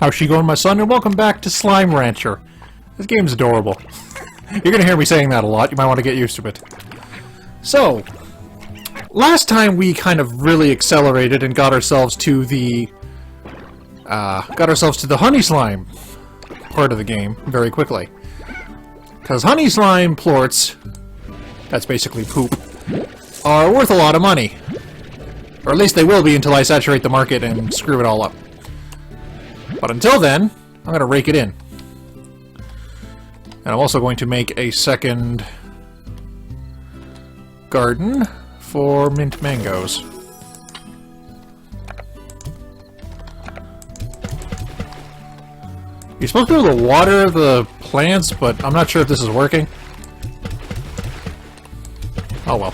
How's she going, my son? And welcome back to Slime Rancher. This game's adorable. You're gonna hear me saying that a lot. You might want to get used to it. So, last time we kind of really accelerated and got ourselves to the honey slime part of the game very quickly. Because honey slime plorts, that's basically poop, are worth a lot of money. Or at least they will be until I saturate the market and screw it all up. But until then, I'm going to rake it in. And I'm also going to make a second garden for mint mangoes. You're supposed to be able to water the plants, but I'm not sure if this is working. Oh well.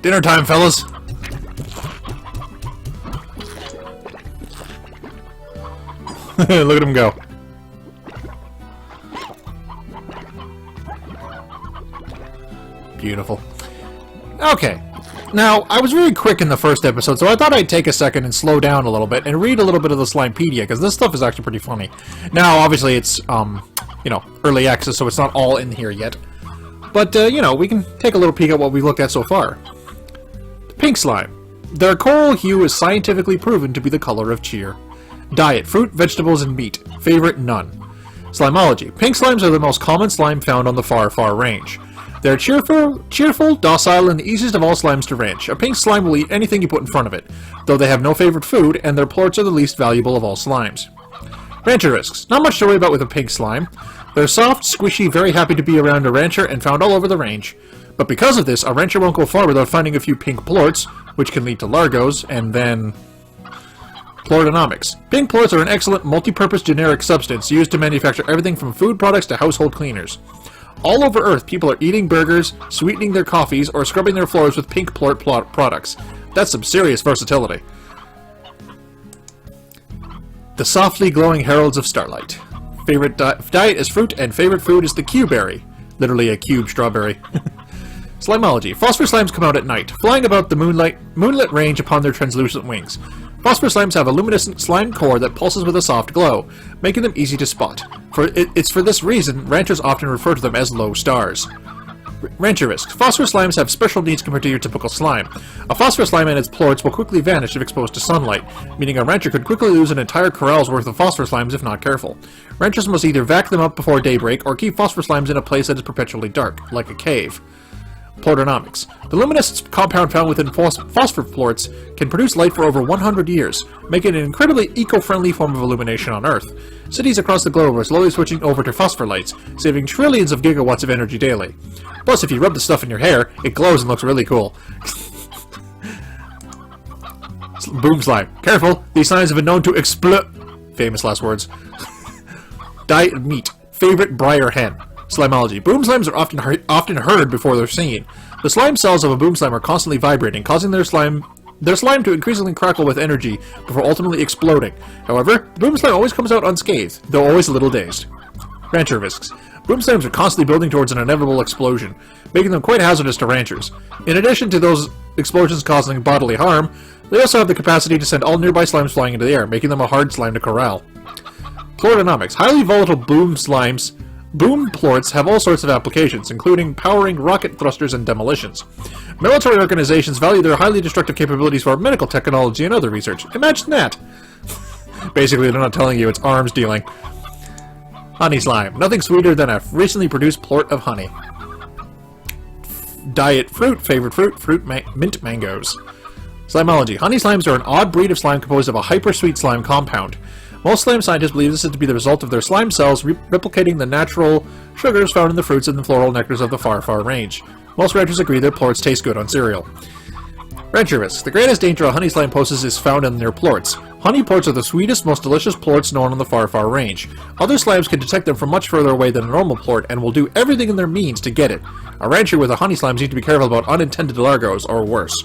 Dinner time, fellas! Look at him go. Beautiful. Okay. Now, I was very quick in the first episode, so I thought I'd take a second and slow down a little bit and read a little bit of the Slimepedia, because this stuff is actually pretty funny. Now, obviously, it's, you know, early access, so it's not all in here yet. But, you know, we can take a little peek at what we've looked at so far. Pink slime. Their coral hue is scientifically proven to be the color of cheer. Diet: fruit, vegetables, and meat. Favorite: none. Slimology. Pink slimes are the most common slime found on the far, far range. They're cheerful, docile, and the easiest of all slimes to ranch. A pink slime will eat anything you put in front of it, though they have no favorite food, and their plorts are the least valuable of all slimes. Rancher risks. Not much to worry about with a pink slime. They're soft, squishy, very happy to be around a rancher, and found all over the range. But because of this, a rancher won't go far without finding a few pink plorts, which can lead to largos, and then plortonomics. Pink plorts are an excellent multi-purpose generic substance used to manufacture everything from food products to household cleaners. All over Earth, people are eating burgers, sweetening their coffees, or scrubbing their floors with pink plort products. That's some serious versatility. The softly glowing heralds of starlight. Favorite diet is fruit, and favorite food is the Q-berry. Literally a cube strawberry. Slimology. Phosphor slimes come out at night, flying about the moonlit range upon their translucent wings. Phosphor slimes have a luminescent slime core that pulses with a soft glow, making them easy to spot. It's for this reason ranchers often refer to them as low stars. Rancher risks. Phosphor slimes have special needs compared to your typical slime. A phosphor slime and its plorts will quickly vanish if exposed to sunlight, meaning a rancher could quickly lose an entire corral's worth of phosphor slimes if not careful. Ranchers must either vac them up before daybreak or keep phosphor slimes in a place that is perpetually dark, like a cave. Plortonomics. The luminous compound found within phosphor plorts can produce light for over 100 years, making it an incredibly eco-friendly form of illumination on Earth. Cities across the globe are slowly switching over to phosphor lights, saving trillions of gigawatts of energy daily. Plus, if you rub the stuff in your hair, it glows and looks really cool. Boom slime. Careful, these slimes have been known to explode. Famous last words. Diet of meat. Favorite briar hen. Slimology. Boom slimes are often heard before they're seen. The slime cells of a boom slime are constantly vibrating, causing their slime to increasingly crackle with energy before ultimately exploding. However, the boom slime always comes out unscathed, though always a little dazed. Rancher risks. Boom slimes are constantly building towards an inevitable explosion, making them quite hazardous to ranchers. In addition to those explosions causing bodily harm, they also have the capacity to send all nearby slimes flying into the air, making them a hard slime to corral. Plortonomics. Highly volatile boom slimes. Boom plorts have all sorts of applications, including powering rocket thrusters and demolitions. Military organizations value their highly destructive capabilities for medical technology and other research. Imagine that! Basically, they're not telling you it's arms dealing. Honey slime. Nothing sweeter than a recently produced plort of honey. Diet fruit. Favorite fruit. Mint mangoes. Slimology. Honey slimes are an odd breed of slime composed of a hyper-sweet slime compound. Most slime scientists believe this is to be the result of their slime cells replicating the natural sugars found in the fruits and the floral nectars of the far, far range. Most ranchers agree their plorts taste good on cereal. Rancher risks. The greatest danger a honey slime poses is found in their plorts. Honey plorts are the sweetest, most delicious plorts known on the far, far range. Other slimes can detect them from much further away than a normal plort and will do everything in their means to get it. A rancher with a honey slime needs to be careful about unintended largos or worse.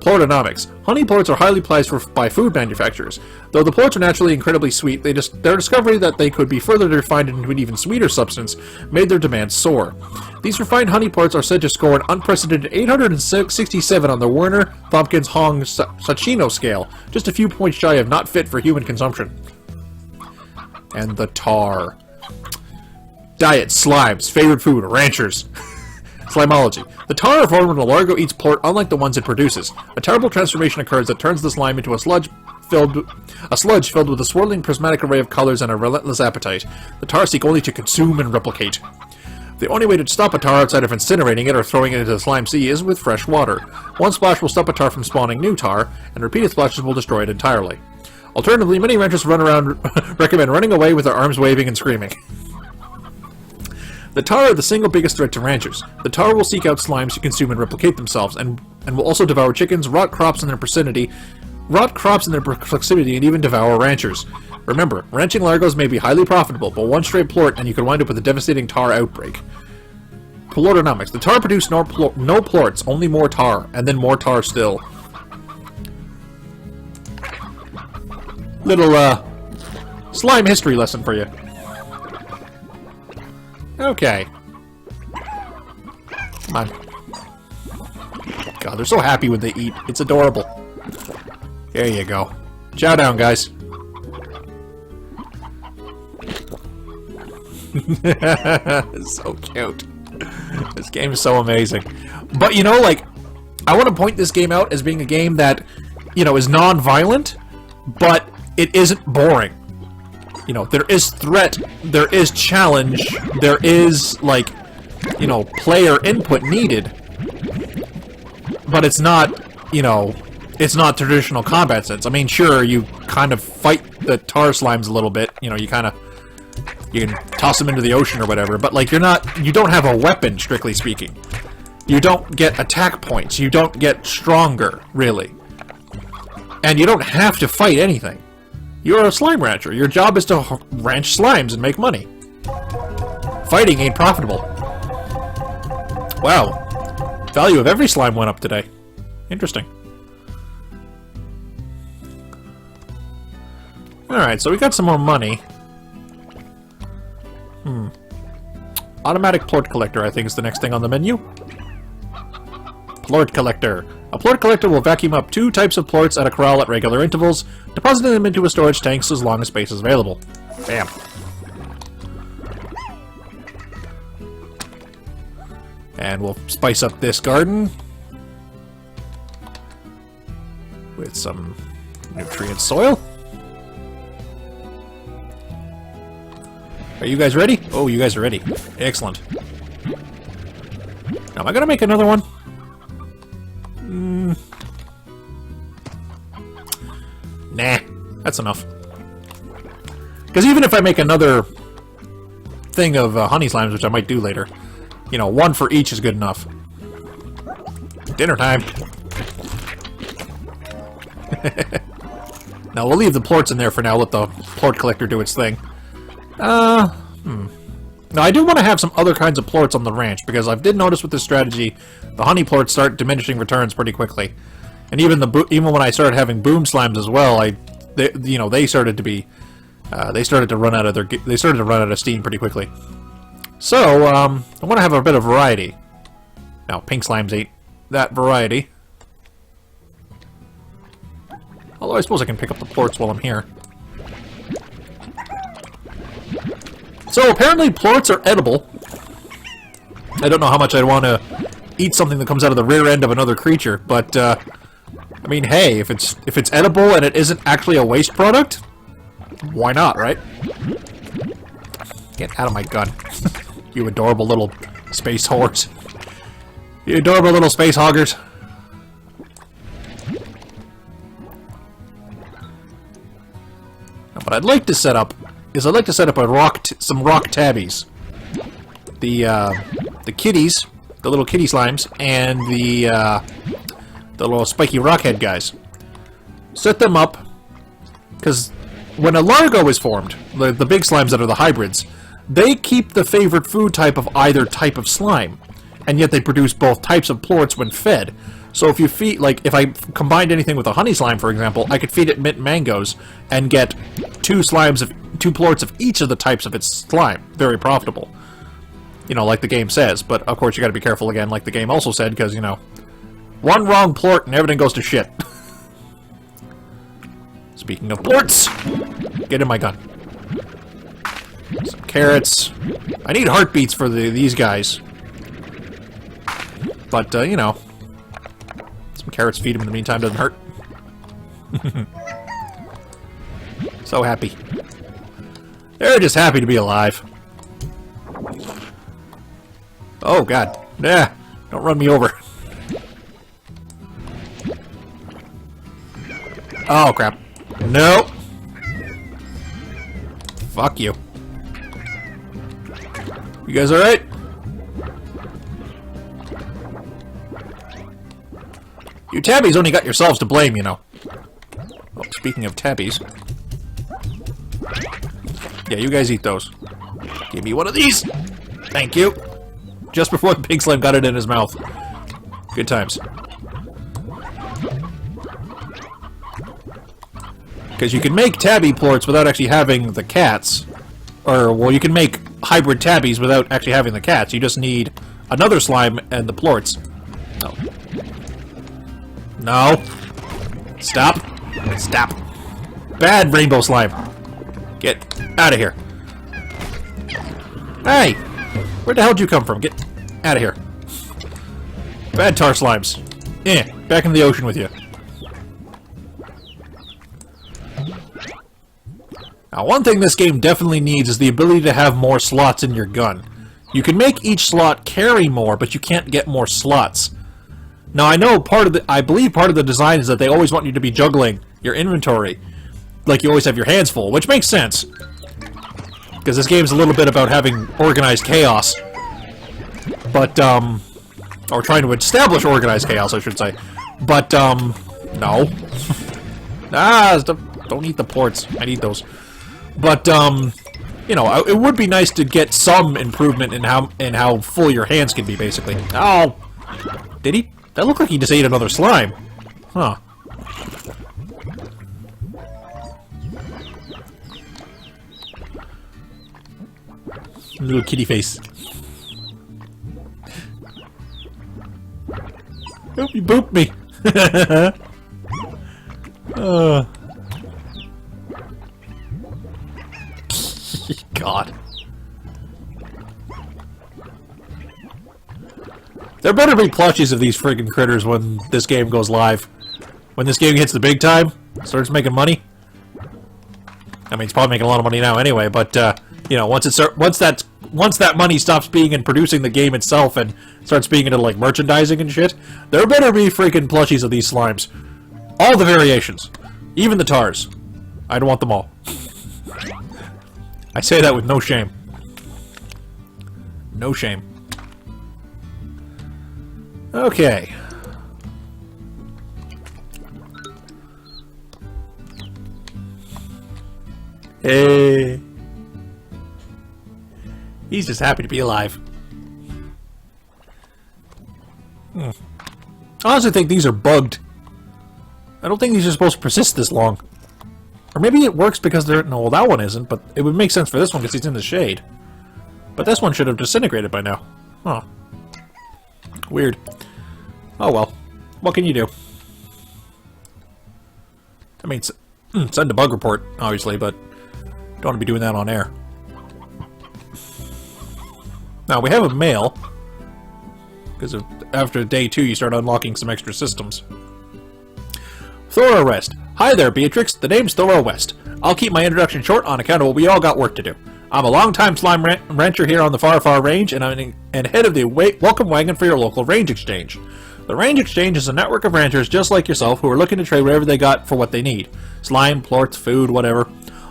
Plortonomics. Honey plorts are highly prized by food manufacturers. Though the plorts are naturally incredibly sweet, their discovery that they could be further refined into an even sweeter substance made their demands soar. These refined honey plorts are said to score an unprecedented 867 on the Werner-Thompkins-Hong-Sachino scale, just a few points shy of not fit for human consumption. And the tar. Diet, slimes, favorite food, ranchers. Slimology. The tar formed when a largo eats plort unlike the ones it produces. A terrible transformation occurs that turns the slime into a sludge filled with a swirling prismatic array of colors and a relentless appetite. The tar seek only to consume and replicate. The only way to stop a tar outside of incinerating it or throwing it into the slime sea is with fresh water. One splash will stop a tar from spawning new tar, and repeated splashes will destroy it entirely. Alternatively, many ranchers recommend running away with their arms waving and screaming. The tar are the single biggest threat to ranchers. The tar will seek out slimes to consume and replicate themselves, and will also devour chickens, rot crops in their proximity, and even devour ranchers. Remember, ranching largos may be highly profitable, but one stray plort and you could wind up with a devastating tar outbreak. Plortonomics. The tar produce no plorts, only more tar, and then more tar still. Little, slime history lesson for you. Okay. Come on. God, they're so happy when they eat. It's adorable. There you go. Chow down, guys. So cute. This game is so amazing. But, you know, like, I want to point this game out as being a game that, you know, is non-violent, but it isn't boring. You know, there is threat, there is challenge, there is, like, you know, player input needed. But it's not, you know, it's not traditional combat sense. I mean, sure, you kind of fight the tar slimes a little bit. You know, you can toss them into the ocean or whatever. But, like, you don't have a weapon, strictly speaking. You don't get attack points. You don't get stronger, really. And you don't have to fight anything. You're a slime rancher. Your job is to ranch slimes and make money. Fighting ain't profitable. Wow. Value of every slime went up today. Interesting. Alright, so we got some more money. Automatic plort collector, I think, is the next thing on the menu. Plort collector. A plort collector will vacuum up 2 types of plorts at a corral at regular intervals, depositing them into a storage tank as long as space is available. Bam. And we'll spice up this garden with some nutrient soil. Are you guys ready? Oh, you guys are ready. Excellent. Now, am I gonna make another one? Nah, that's enough. Because even if I make another thing of honey slimes, which I might do later, you know, 1 for each is good enough. Dinner time. Now, we'll leave the plorts in there for now, let the plort collector do its thing. Now, I do want to have some other kinds of plorts on the ranch, because I did notice with this strategy, the honey plorts start diminishing returns pretty quickly. And even when I started having boom slimes as well, they started to run out of steam pretty quickly. So, I want to have a bit of variety. Now, pink slimes ain't that variety. Although I suppose I can pick up the plorts while I'm here. So, apparently plorts are edible. I don't know how much I'd want to eat something that comes out of the rear end of another creature, but, I mean, hey, if it's edible and it isn't actually a waste product, why not, right? Get out of my gun. You adorable little space whores. You adorable little space hoggers. Now, what I'd like to set up is I'd like to set up some rock tabbies. The kitties, the little kitty slimes, and the little spiky rockhead guys. Set them up, because when a largo is formed, the big slimes that are the hybrids, they keep the favorite food type of either type of slime, and yet they produce both types of plorts when fed. So if you feed, like, if I combined anything with a honey slime, for example, I could feed it mint mangoes and get two plorts of each of the types of its slime. Very profitable. You know, like the game says. But, of course, you gotta be careful again, like the game also said, because, you know, one wrong plort and everything goes to shit. Speaking of plorts, get in my gun. Some carrots. I need heartbeats for these guys. But, you know, some carrots, feed them in the meantime, doesn't hurt. So happy. They're just happy to be alive. Oh, God. Nah, don't run me over. Oh, crap. No. Fuck you. You guys alright? You tabbies only got yourselves to blame, you know. Oh, speaking of tabbies. Yeah, you guys eat those. Give me one of these. Thank you. Just before the pig slime got it in his mouth. Good times. Because you can make tabby plorts without actually having the cats. Or, well, you can make hybrid tabbies without actually having the cats. You just need another slime and the plorts. No. No. Stop. Stop. Bad rainbow slime. Get out of here. Hey! Where the hell did you come from? Get out of here. Bad tar slimes. Back in the ocean with you. Now, one thing this game definitely needs is the ability to have more slots in your gun. You can make each slot carry more, but you can't get more slots. Now, I know I believe part of the design is that they always want you to be juggling your inventory. Like you always have your hands full, which makes sense. Because this game's a little bit about having organized chaos. But, or trying to establish organized chaos, I should say. But, no. Don't eat the plorts. I need those. But, you know, it would be nice to get some improvement in how full your hands can be, basically. Oh! Did he? That looked like he just ate another slime. Huh. Little kitty face. Oh, you booped me. God. There better be plushies of these friggin' critters when this game goes live. When this game hits the big time, starts making money. I mean, it's probably making a lot of money now anyway, but, you know, once that money stops being in producing the game itself and starts being into, like, merchandising and shit, there better be freaking plushies of these slimes. All the variations. Even the tars. I'd want them all. I say that with no shame. No shame. Okay. Hey. He's just happy to be alive. I honestly think these are bugged. I don't think these are supposed to persist this long. Or maybe it works because they're... No, well, that one isn't, but it would make sense for this one because he's in the shade. But this one should have disintegrated by now. Huh. Weird. Oh well. What can you do? I mean, send a bug report, obviously, but don't want to be doing that on air. Now, we have a mail. Because after day 2, you start unlocking some extra systems. Thora West. Hi there, Beatrix. The name's Thora West. I'll keep my introduction short on account of we all got work to do. I'm a long-time slime rancher here on the Far Far Range, and I'm head of the welcome wagon for your local range exchange. The range exchange is a network of ranchers just like yourself who are looking to trade whatever they got for what they need. Slime, plorts, food, whatever.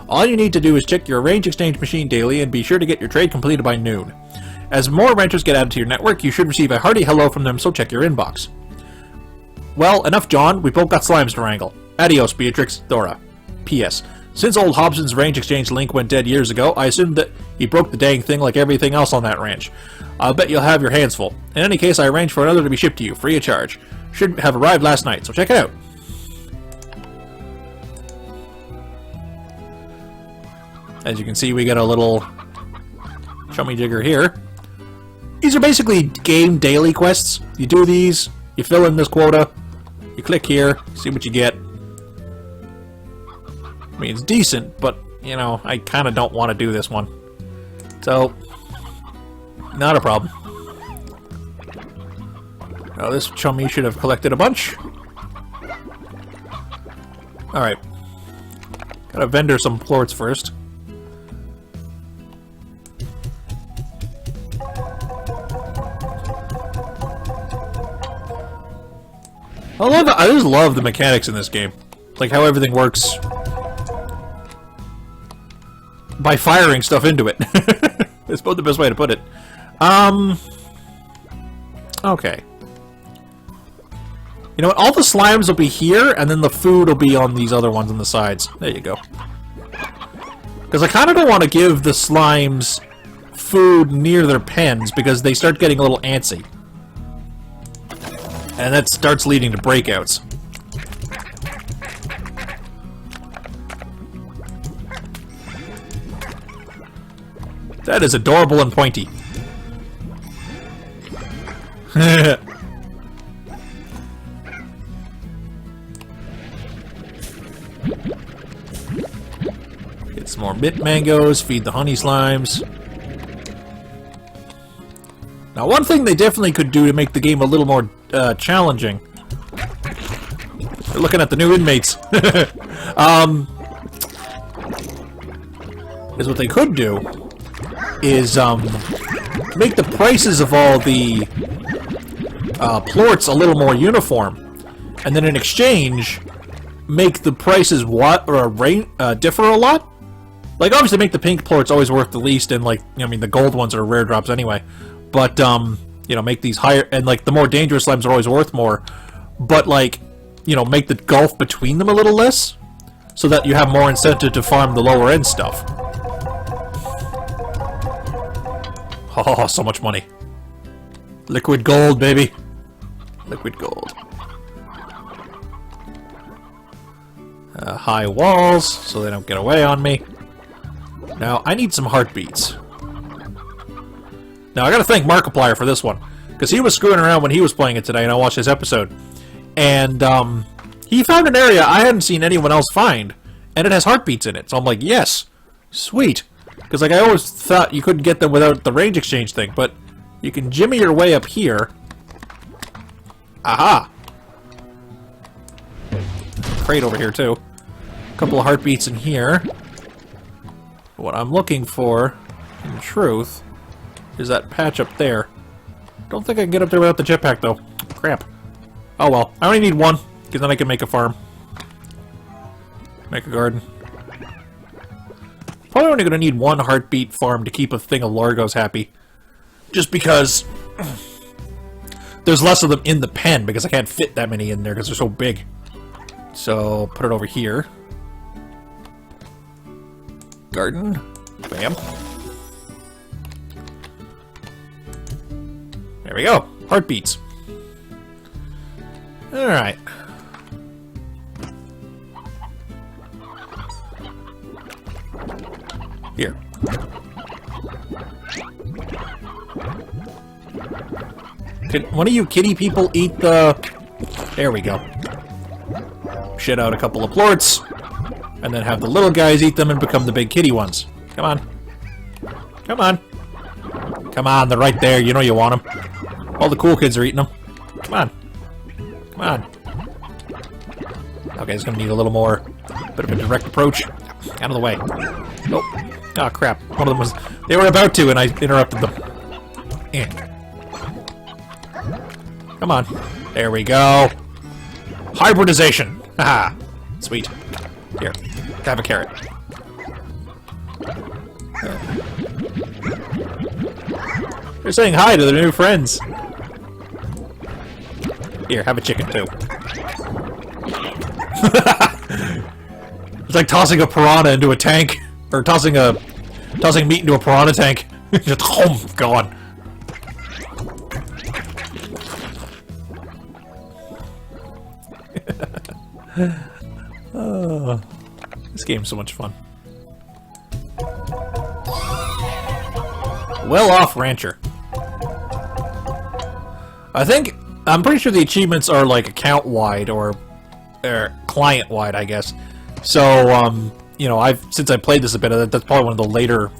All you need to do is check your range exchange machine daily and be sure to get your trade completed by noon. As more renters get added to your network, you should receive a hearty hello from them, so check your inbox. Well, enough John, we both got slimes to wrangle. Adios, Beatrix, Thora. P.S. Since old Hobson's range exchange link went dead years ago, I assumed that he broke the dang thing like everything else on that ranch. I'll bet you'll have your hands full. In any case, I arranged for another to be shipped to you, free of charge. Should have arrived last night, so check it out. As you can see, we got a little chummy jigger here. These are basically game daily quests. You do these, you fill in this quota, you click here, see what you get. I mean, it's decent, but, you know, I kind of don't want to do this one. So, not a problem. Now, this chummy should have collected a bunch. Alright. Gotta vendor some plorts first. I just love the mechanics in this game. Like how everything works by firing stuff into it. It's both the best way to put it. Okay. You know what? All the slimes will be here, and then the food will be on these other ones on the sides. There you go. Because I kind of don't want to give the slimes food near their pens, because they start getting a little antsy. And that starts leading to breakouts. That is adorable and pointy. Get some more bit mangoes, feed the honey slimes. Now, one thing they definitely could do to make the game a little more challenging. They're looking at the new inmates. Is what they could do is make the prices of all the plorts a little more uniform, and then in exchange, make the prices differ a lot. Like, obviously, make the pink plorts always worth the least, and like, I mean, the gold ones are rare drops anyway. But you know, make these higher, and like the more dangerous slimes are always worth more. But like, you know, make the gulf between them a little less, so that you have more incentive to farm the lower end stuff. Oh, so much money. Liquid gold, baby. Liquid gold. High walls, so they don't get away on me. Now, I need some heartbeats. Now, I gotta thank Markiplier for this one, because he was screwing around when he was playing it today, and I watched his episode. And, he found an area I hadn't seen anyone else find, and it has heartbeats in it. So I'm like, yes, sweet. Because, like, I always thought you couldn't get them without the range exchange thing, but you can jimmy your way up here. Aha! Crate over here, too. A couple of heartbeats in here. What I'm looking for, in truth, is that patch up there. Don't think I can get up there without the jetpack, though. Crap. Oh well. I only need one, because then I can make a farm. Make a garden. Probably only gonna need one heartbeat farm to keep a thing of Largos happy. Just because there's less of them in the pen, because I can't fit that many in there because they're so big. So, put it over here. Garden. Bam. There we go. Heartbeats. Alright. Here. Can one of you kitty people eat the... There we go. Shit out a couple of plorts, and then have the little guys eat them and become the big kitty ones. Come on. Come on. Come on, they're right there. You know you want them. All the cool kids are eating them. Come on. Come on. Okay, it's gonna need a little more. Bit of a direct approach. Out of the way. Nope. Oh, crap. One of them was... They were about to, and I interrupted them. Eh. Come on. There we go. Hybridization. Haha. Sweet. Here. Have a carrot. They're saying hi to their new friends. Here, have a chicken too. It's like tossing a piranha into a tank, or tossing meat into a piranha tank. Just gone. This game's so much fun. Well-off rancher. I'm pretty sure the achievements are like account-wide or client-wide, I guess. So, you know, since I played this a bit, that's probably one of the later,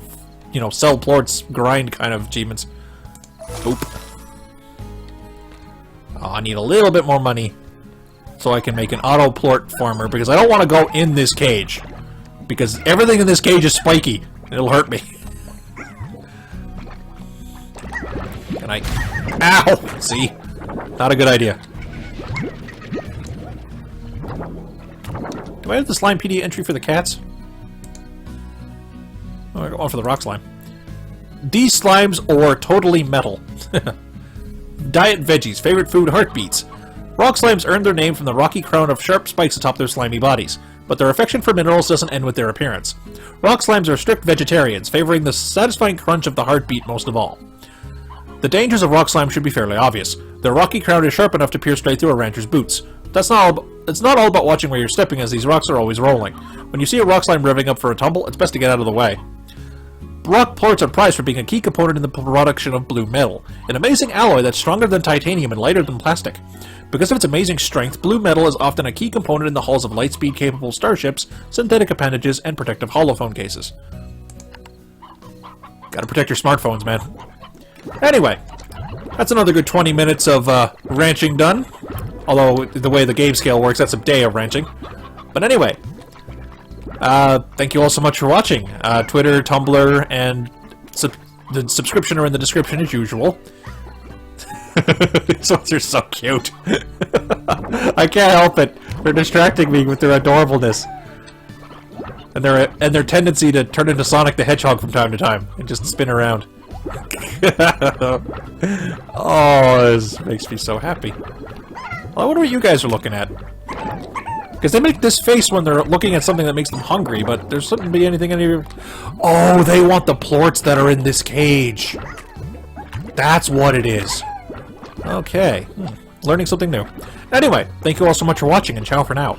you know, sell plorts grind kind of achievements. Oop. Oh, I need a little bit more money so I can make an auto plort farmer, because I don't want to go in this cage, because everything in this cage is spiky. It'll hurt me. Can I... Ow! See? Not a good idea. Do I have the Slimepedia entry for the cats? Oh, I got one for the rock slime. These slimes or totally metal. Diet veggies, favorite food, heartbeats. Rock slimes earned their name from the rocky crown of sharp spikes atop their slimy bodies, but their affection for minerals doesn't end with their appearance. Rock slimes are strict vegetarians, favoring the satisfying crunch of the heartbeat most of all. The dangers of rock slime should be fairly obvious. Their rocky crown is sharp enough to pierce straight through a rancher's boots. It's not all about watching where you're stepping, as these rocks are always rolling. When you see a rock slime revving up for a tumble, it's best to get out of the way. Rock plorts are prized for being a key component in the production of blue metal, an amazing alloy that's stronger than titanium and lighter than plastic. Because of its amazing strength, blue metal is often a key component in the hulls of lightspeed-capable starships, synthetic appendages, and protective holophone cases. Gotta protect your smartphones, man. Anyway, that's another good 20 minutes of ranching done. Although, the way the game scale works, that's a day of ranching. But anyway, thank you all so much for watching. Twitter, Tumblr, and the subscription are in the description as usual. These ones are so cute. I can't help it. They're distracting me with their adorableness. And their tendency to turn into Sonic the Hedgehog from time to time and just spin around. Oh, this makes me so happy. Well, I wonder what you guys are looking at. Because they make this face when they're looking at something that makes them hungry, but there shouldn't be anything in here. Oh, they want the plorts that are in this cage. That's what it is. Okay. Learning something new. Anyway, thank you all so much for watching, and ciao for now.